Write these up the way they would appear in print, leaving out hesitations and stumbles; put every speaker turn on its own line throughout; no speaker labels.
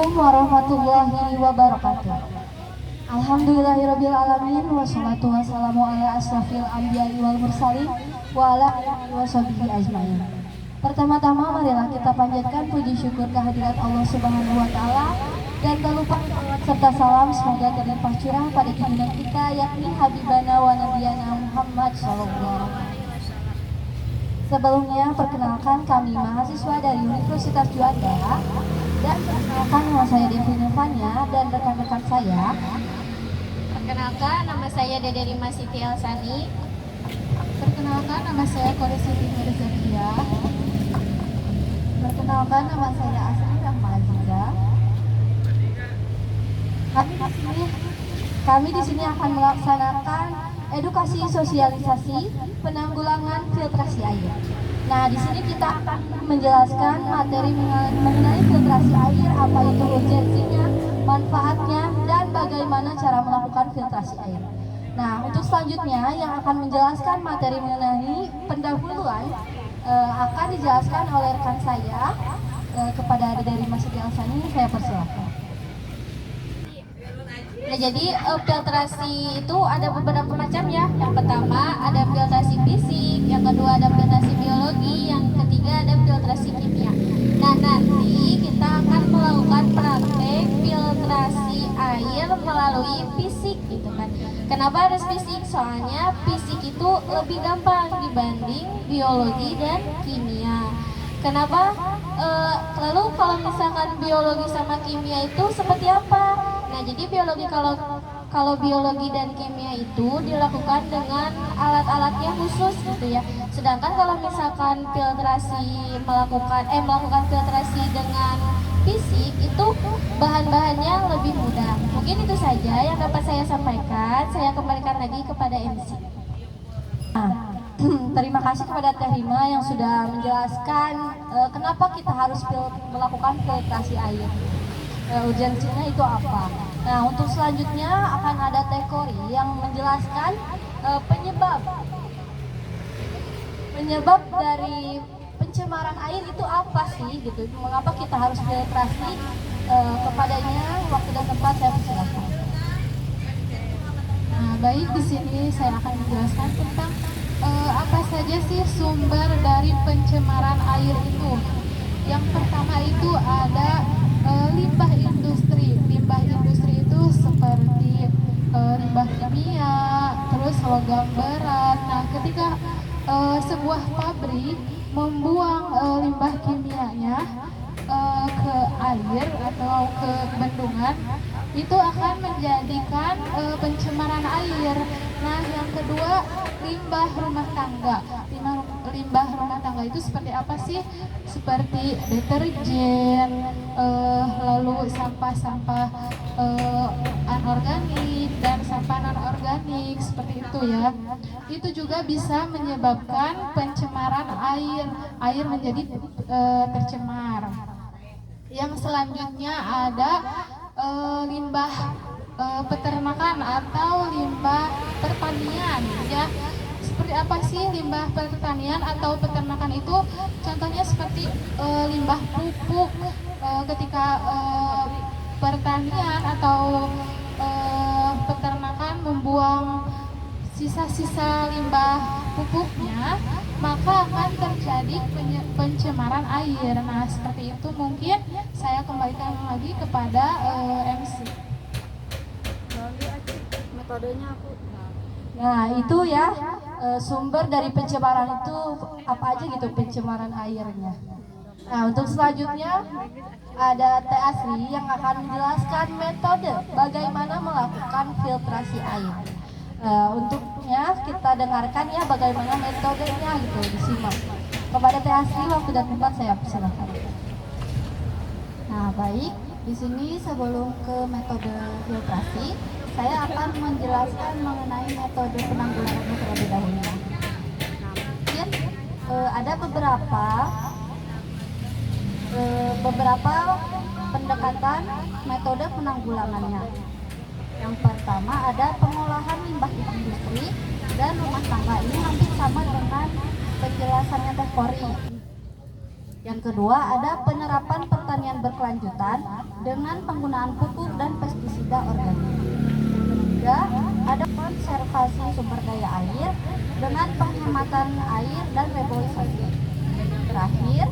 Assalamualaikum warahmatullahi wabarakatuh. Alhamdulillahirabbil alamin wassalatu wassalamu ala asrofil anbiya'i wal mursalin wa ala alihi washabihi ajmain. Pertama-tama marilah kita panjatkan puji syukur kehadirat Allah Subhanahu wa taala dan tak lupa salawat serta salam semoga terlimpah curah pada junjungan kita yakni Habibana wa Nabiyana Muhammad sallallahu alaihi wasallam. Sebelumnya perkenalkan kami mahasiswa dari Universitas Juanda dan perkenalkan nama saya Devi Nirvanya dan rekan-rekan saya.
Perkenalkan, nama saya Dede Rima Siti Elsani.
Perkenalkan, nama saya Kore Siti Mirzakia. Perkenalkan, nama saya Asri Rahma Aziza. Kami di sini akan melaksanakan edukasi sosialisasi penanggulangan filtrasi air. Nah, di sini kita akan menjelaskan materi mengenai filtrasi air, apa itu urgensinya, manfaatnya, dan bagaimana cara melakukan filtrasi air. Nah, untuk selanjutnya yang akan menjelaskan materi mengenai pendahuluan akan dijelaskan oleh rekan saya kepada dari Mas Siti Alsani. Saya persilakan.
Nah, jadi filtrasi itu ada beberapa macam ya. Yang pertama ada filtrasi fisik, yang kedua ada filtrasi biologi, yang ketiga ada filtrasi kimia. Nah, nanti kita akan melakukan praktek filtrasi air melalui fisik gitu kan. Kenapa harus fisik? Soalnya fisik itu lebih gampang dibanding biologi dan kimia. Kenapa? Lalu kalau misalkan biologi sama kimia itu seperti apa? Nah, jadi kalau biologi dan kimia itu dilakukan dengan alat-alatnya khusus gitu ya. Sedangkan kalau misalkan melakukan filtrasi dengan fisik itu bahan-bahannya lebih mudah. Mungkin itu saja yang dapat saya sampaikan. Saya kembalikan lagi kepada MC.
Terima kasih kepada Teh Rima yang sudah menjelaskan kenapa kita harus melakukan filtrasi air. Urgensinya itu apa? Nah, untuk selanjutnya akan ada Teh Kori yang menjelaskan penyebab dari pencemaran air itu apa sih gitu. Mengapa kita harus filtrasi kepadanya? Waktu dan tempat saya persilakan.
Nah, baik, di sini saya akan menjelaskan tentang apa saja sih sumber dari pencemaran air itu. Yang pertama itu ada limbah industri. Limbah industri itu seperti limbah kimia, terus logam berat. Nah, ketika sebuah pabrik membuang limbah kimianya ke air atau ke bendungan, itu akan menjadikan pencemaran air. Nah, yang kedua, limbah rumah tangga. Limbah rumah tangga itu seperti apa sih? Seperti deterjen, lalu sampah-sampah anorganik dan sampah non-organik, seperti itu ya. Itu juga bisa menyebabkan pencemaran air. Air menjadi tercemar. Yang selanjutnya ada limbah peternakan atau limbah pertanian ya. Seperti apa sih limbah pertanian atau peternakan itu? Contohnya seperti limbah pupuk. Ketika pertanian atau peternakan membuang sisa-sisa limbah pupuknya, maka akan terjadi pencemaran air. Nah, seperti itu. Mungkin saya kembalikan lagi kepada MC.
Metodenya aku. Nah, itu ya sumber dari pencemaran itu apa aja gitu pencemaran airnya. Nah, untuk selanjutnya ada Teh Asri yang akan menjelaskan metode bagaimana melakukan filtrasi air. Untuknya kita dengarkan ya bagaimana metodenya gitu, disimak. Kepada Teh Asri waktu dan tempat saya persilakan.
Nah, baik, di sini sebelum ke metode filtrasi, saya akan menjelaskan mengenai metode penanggulangannya terlebih dahulu. Nah, mungkin ada beberapa pendekatan metode penanggulangannya. Yang pertama ada pengolahan limbah industri dan rumah tangga. Ini hampir sama dengan penjelasannya Teh Kori. Yang kedua ada penerapan pertanian berkelanjutan dengan penggunaan pupuk dan pestisida organik. Ketiga, ada konservasi sumber daya air dengan penghematan air dan reboisasi. Terakhir,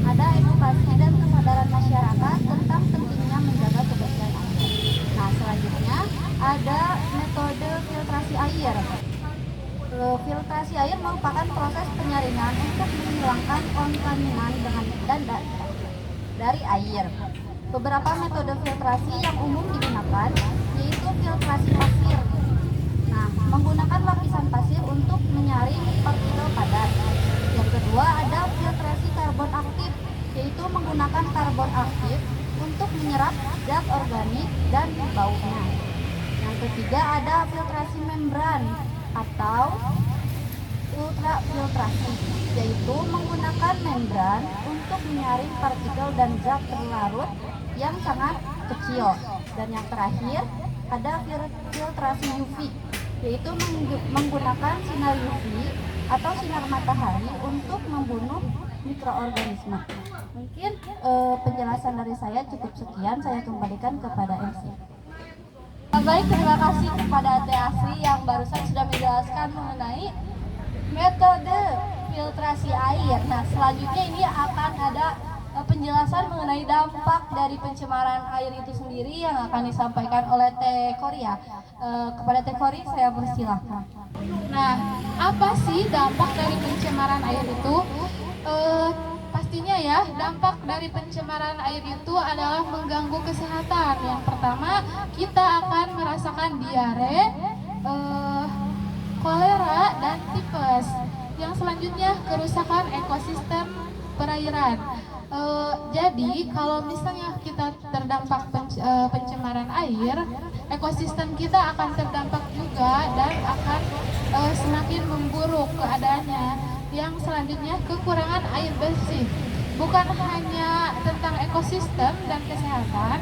ada edukasi dan kesadaran masyarakat tentang pentingnya menjaga kebersihan air. Nah, selanjutnya ada metode filtrasi air. Filtrasi air merupakan proses penyaringan untuk menghilangkan kontaminan dari air. Beberapa metode filtrasi yang umum digunakan yaitu filtrasi pasir. Nah, menggunakan lapisan pasir untuk menyaring partikel padat. Yang kedua ada filtrasi karbon aktif, yaitu menggunakan karbon aktif untuk menyerap zat organik dan baunya. Yang ketiga ada filtrasi membran atau ultrafiltrasi, yaitu menggunakan membran untuk menyaring partikel dan zat berlarut yang sangat kecil. Dan yang terakhir ada filtrasi UV, yaitu menggunakan sinar UV atau sinar matahari untuk membunuh mikroorganisme. Mungkin penjelasan dari saya cukup sekian, saya kembalikan kepada MC.
Baik, terima kasih kepada Teh Asri yang barusan sudah menjelaskan mengenai metode filtrasi air. Nah, selanjutnya ini akan ada penjelasan mengenai dampak dari pencemaran air itu sendiri yang akan disampaikan oleh Teh Korea. Kepada Teh Kori, saya persilahkan.
Nah, apa sih dampak dari pencemaran air itu? Pastinya ya, dampak dari pencemaran air itu adalah mengganggu kesehatan. Yang pertama, kita akan merasakan diare, kolera, dan tipes. Yang selanjutnya, kerusakan ekosistem perairan. Jadi, kalau misalnya kita terdampak pencemaran air, ekosistem kita akan terdampak juga dan akan semakin memburuk keadaannya. Yang selanjutnya, kekurangan air bersih. Bukan hanya tentang ekosistem dan kesehatan,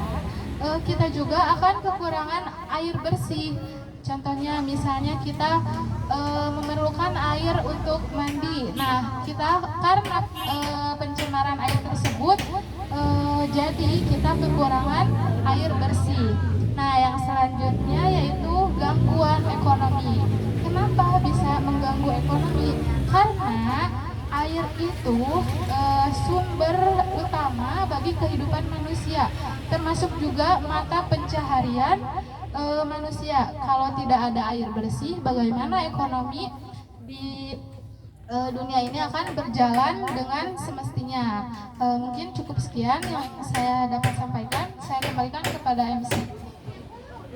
kita juga akan kekurangan air bersih. Contohnya misalnya kita memerlukan air untuk mandi. Nah, kita karena pencemaran air tersebut, jadi kita kekurangan air bersih. Nah, yang selanjutnya yaitu gangguan ekonomi. Kenapa bisa mengganggu ekonomi? Karena air itu sumber utama bagi kehidupan manusia, termasuk juga mata pencaharian manusia. Kalau tidak ada air bersih, bagaimana ekonomi di dunia ini akan berjalan dengan semestinya? Mungkin cukup sekian yang saya dapat sampaikan. Saya kembalikan kepada MC.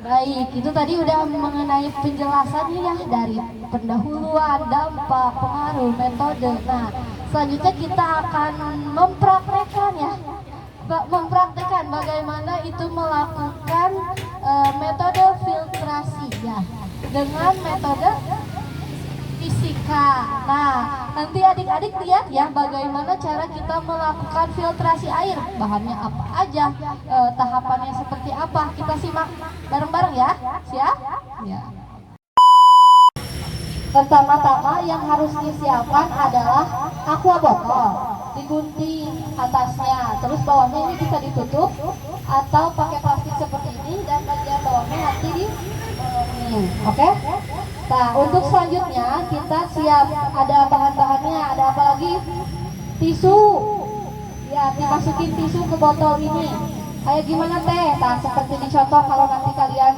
Baik, itu tadi udah mengenai penjelasannya ya dari pendahuluan, dampak, pengaruh, metode. Nah, selanjutnya kita akan mempraktekkan bagaimana itu melakukan metode filtrasi ya dengan metode fisika. Nah, nanti adik-adik lihat ya bagaimana cara kita melakukan filtrasi air. Bahannya apa aja, tahapannya seperti apa. Kita simak bareng-bareng ya. Siap? Ya. Pertama-tama yang harus disiapkan adalah aqua botol. Digunting atasnya, terus bawahnya ini bisa ditutup atau pakai plastik seperti ini dan bagian bawahnya nanti di oke? Nah, untuk selanjutnya kita siap, ada bahan-bahannya, ada apa lagi? Tisu. Ya, dimasukin tisu ke botol ini. Kayak gimana Teh? Nah, seperti dicontoh kalau nanti kalian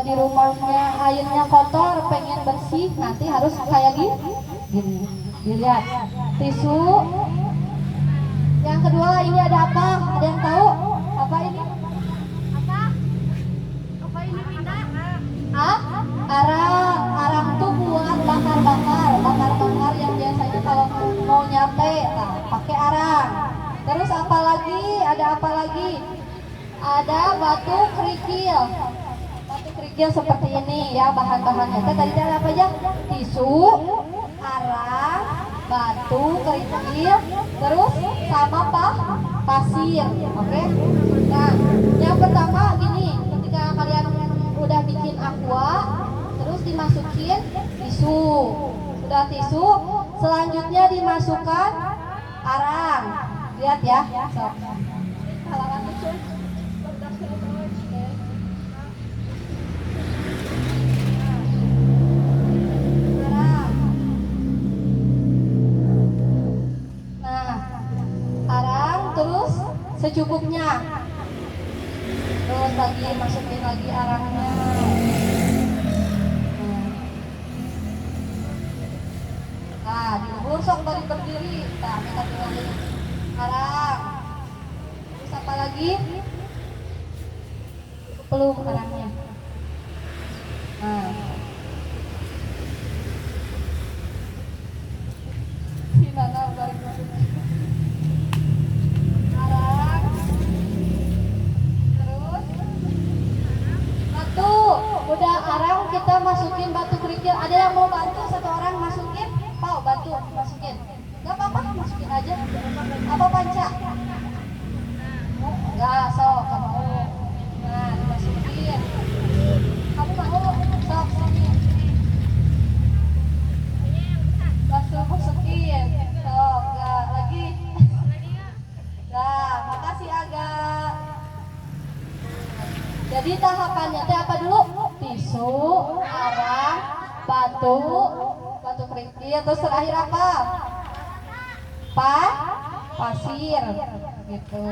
di rumahnya airnya kotor, pengen bersih, nanti harus kayak gini. Dilihat. Tisu. Yang kedua ini ada apa? Ada yang tahu? Apa ini? Apa ini pindah? Arang tuh buat bakar yang biasanya kalau mau nyate, nah, pakai arang. Terus apa lagi? Ada apa lagi? Ada batu kerikil. Batu kerikil seperti ini ya bahan-bahannya. Tadi ada apa aja? Tisu, arang, batu kerikil, terus sama pasir. Oke? Nah, yang pertama gini, ketika kalian udah bikin aqua, terus dimasukin tisu. Sudah tisu, selanjutnya dimasukkan arang. Lihat ya. Sok. Nah, arang terus secukupnya. Terus lagi masukin lagi arangnya. Nah, dilebur sok balik berdiri. Nah, kita tinggalin arang. Terus apa lagi? Peluk arangnya. Nah. Si Nana balik berdiri. Arang. Terus batu. Udah arang kita masukin batu kerikil. Ada yang mau bantu satu orang masukin? Mau bantu masukin? Gak apa-apa, masukin aja. Apa panca? Enggak, sok kamu. Nah, dimasukin. Kamu mau? Sok sini. Langsung masukin. Sok, enggak lagi. Nah, makasih agak. Jadi tahapannya teh apa dulu? Tisu, arang, batu kerikil, terus terakhir apa? Pasir gitu.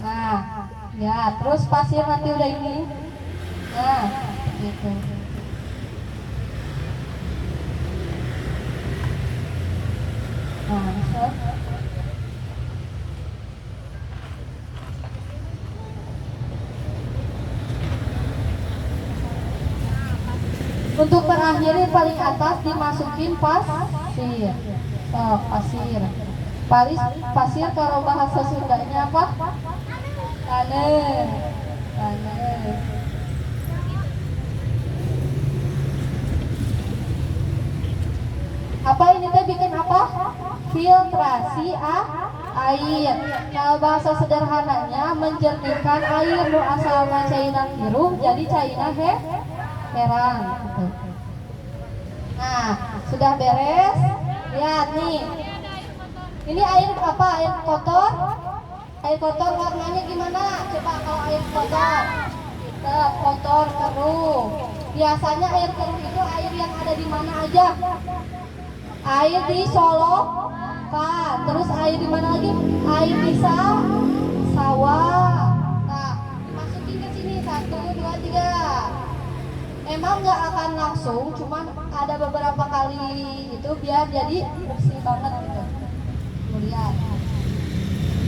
Nah, ya terus pasir nanti udah ini. Nah, gitu. Nah, so. Untuk terakhir paling atas dimasukin pasir. Oh, pasir. Pasir kalau bahasa Sundanya apa? Tanah. Apa ini teh bikin apa? Filtrasi air. Kalau bahasa sederhananya menjernihkan air nu asalna cairan hirup jadi cairan herang gitu. Nah, sudah beres. Lihat nih. Ini air apa? Air kotor? Air kotor warnanya gimana? Coba kalau air kotor. Kotor, keruh. Biasanya air keruh itu air yang ada di mana aja? Air di solokan. Terus air di mana lagi? Air di sawah. Nah, dimasukin ke sini 1, 2, 3. Emang nggak akan langsung, cuman ada beberapa kali itu biar jadi bersih banget gitu. Lihat,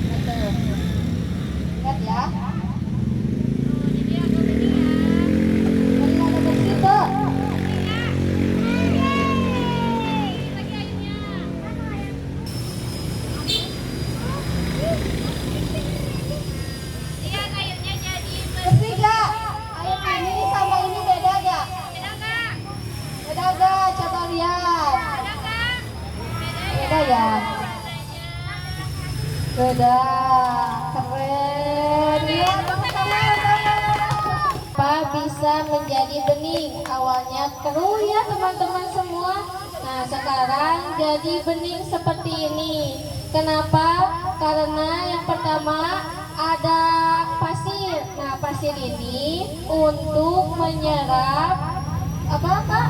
gitu. Lihat ya. Jadi ada bersih tuh. Bersih gak? Air ini sama ini beda gak? Beda gak? Coba lihat. Beda ya? Beda. Keren. Lihat teman-teman. Apa bisa menjadi bening? Awalnya keruh ya teman-teman semua. Nah sekarang jadi bening seperti ini. Kenapa? Karena yang pertama ada pasir. Nah pasir ini untuk menyerap apa kak?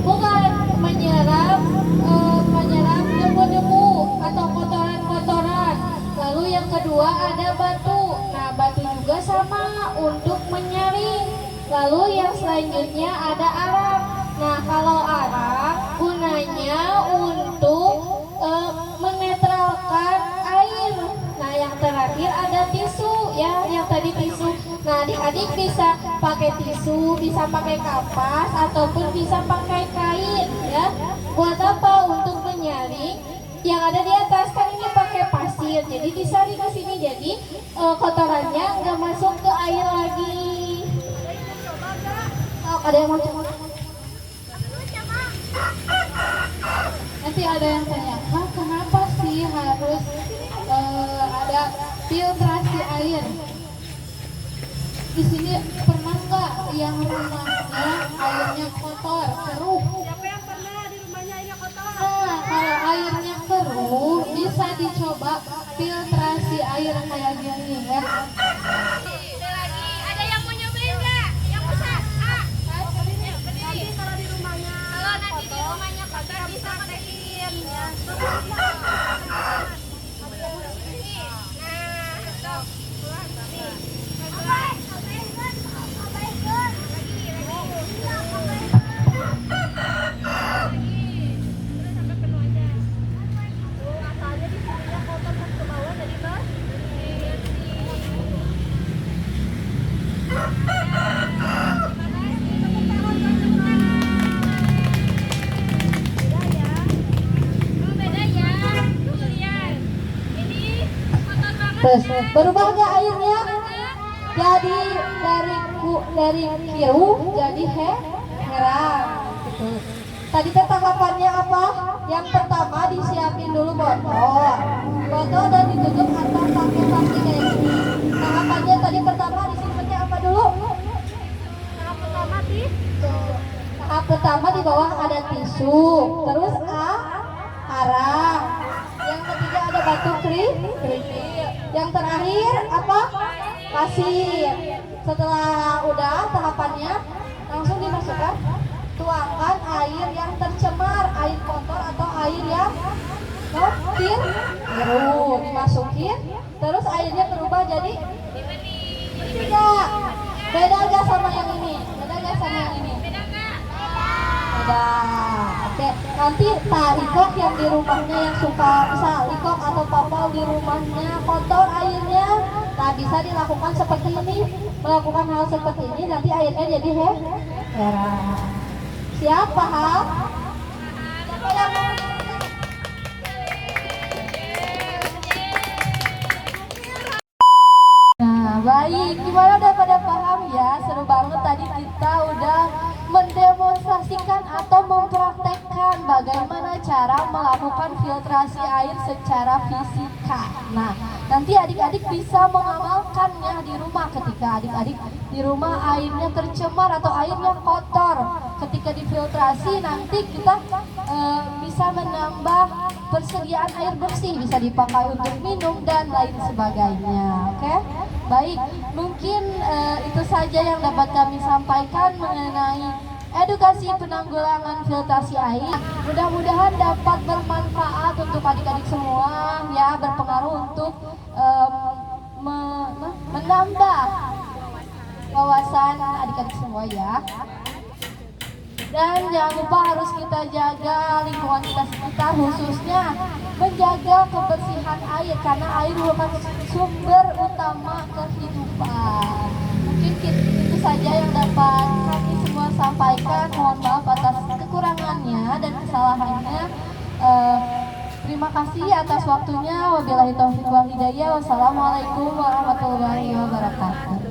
Bukan menyerap debu-debu atau kotoran-kotoran. Lalu yang kedua ada batu. Nah batu juga sama untuk menyaring. Lalu yang selanjutnya ada arang. Nah kalau arang gunanya untuk menetralkan air. Nah yang terakhir ada tisu ya, yang tadi tisu. Nah adik-adik bisa pakai tisu, bisa pakai kapas ataupun bisa pakai kain ya. Buat apa? Untuk menyaring yang ada di atas. Kan ini pakai pasir, jadi disaring ke sini, jadi kotorannya nggak masuk ke air lagi. Oh, ada yang mau coba?
Nanti ada yang tanya, Kak, kenapa sih harus ada filtrasi air? Di sini pernah nggak yang rumahnya airnya kotor, keruh?
Siapa yang pernah di rumahnya airnya kotor?
Nah, kalau airnya keruh, coba filtrasi air kayak gini ya.
Ada yang mau nyobain nggak? Yang besar? Nanti kalau di rumahnya. Kalau nanti di rumahnya kotor bisa bersihin.
Terus berubah nggak airnya? Jadi dari kiru jadi herang. Gitu. Tadi tanggapannya apa? Yang pertama disiapin dulu botol dan ditutup atau pakai plastik kayak gini. Tanggapannya tadi pertama disimpannya apa dulu? Tahap pertama di bawah ada tisu, terus arang. Yang ketiga ada batu kerikil. Yang terakhir apa? Pasir. Setelah udah tahapannya langsung dimasukkan, tuangkan air yang tercemar, air kotor atau air yang biru dimasukin, terus airnya berubah jadi tidak. Beda gak sama yang ini? Beda gak sama yang ini? Beda. Oke, nanti ikok yang di rumahnya yang suka misal ikok atau papau di rumahnya kotor airnya, nah bisa dilakukan seperti ini, melakukan hal seperti ini, nanti airnya jadi herang. Siap, paham? Siapa yang mau? Nah, baik. Gimana udah pada paham ya? Seru banget tadi kita udah mendemonstrasikan atau mempraktekkan bagaimana cara melakukan filtrasi air secara fisika. Nah, nanti adik-adik bisa mengamalkannya di rumah ketika adik-adik di rumah airnya tercemar atau airnya kotor. Ketika difiltrasi nanti kita bisa menambah persediaan air bersih, bisa dipakai untuk minum dan lain sebagainya. Oke? Baik, mungkin itu saja yang dapat kami sampaikan mengenai edukasi penanggulangan filtrasi air. Mudah-mudahan dapat bermanfaat untuk adik-adik semua ya, berpengaruh untuk menambah wawasan adik-adik semua ya. Dan jangan lupa harus kita jaga lingkungan kita sekitar, khususnya menjaga kebersihan air karena air merupakan sumber utama kehidupan. Mungkin itu saja yang dapat kami semua sampaikan. Mohon maaf atas kekurangannya dan kesalahannya. Terima kasih atas waktunya. Wabillahi taufiq wal hidayah. Wassalamualaikum warahmatullahi wabarakatuh.